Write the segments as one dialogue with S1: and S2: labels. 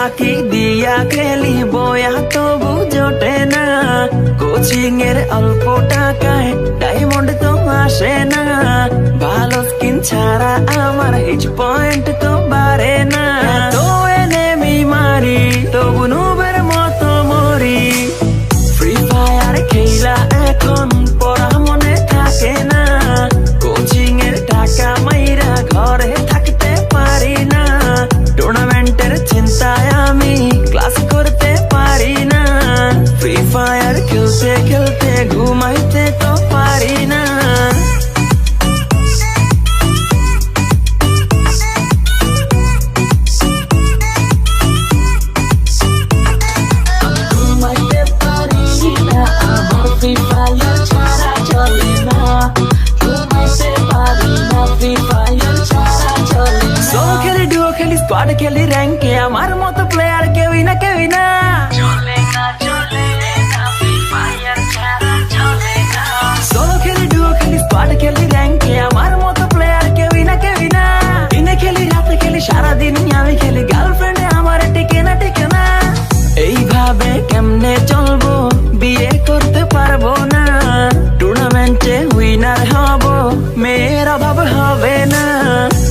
S1: ফাঁকি দিয়া খেলি বয়া তবু জোটে না, কোচিং এর অল্প টাকায় ডায়মন্ড তো আসে না, ভালো স্কিন ছাড়া আমার হিচ পয়েন্ট তো বাড়ে না। তো এনেমি মারি তবু নুবের মতো মরি, ফ্রি ফায়ার খেলা এখন পড়া মনে থাকে না, কোচিং এর টাকা মাইরা ঘরে থাকতে পারি না, টুর্নামেন্টের চিন্তায় আমি ক্লাস করতে পারি না, ফ্রি ফায়ার খেলতে খেলতে ঘুমাইতে তো পারি না। ঘুমাইতে পারি না, আমার ফ্রি ফায়ার ছাড়া চলে না, ঘুমাইতে পারি না, ফ্রি ফায়ার ছাড়া চলে না। সোলো খেলি, ডুও খেলি, স্কোয়াড খেলি, র্যাঙ্কে আমার মতো প্লেয়ার কেউই না, কেউই না। চলে না, চলে না, ফ্রি ফায়ার ছাড়া চলে না। সোলো খেলি, ডুও খেলি, স্কোয়াড খেলি, র্যাঙ্কে আমার মতো প্লেয়ার কেউই না, কেউই না। দিনে খেলি, রাতে খেলি, সারাদিন আমি খেলি, গার্লফ্রেন্ডে আমার টিকে না, টিকে না। এইভাবে কেমনে চলবো, বিয়ে করতে পারবো না, টুর্নামেন্টে উইনার হব, মেয়ের অভাব হবে না,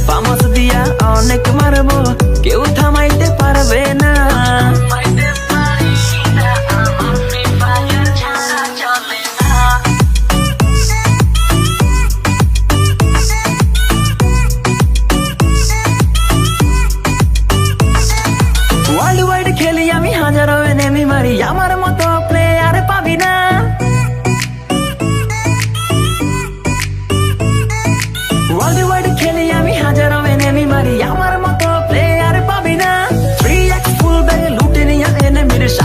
S1: পামাস দিয়া অনেক মারবো, কেউ থামাই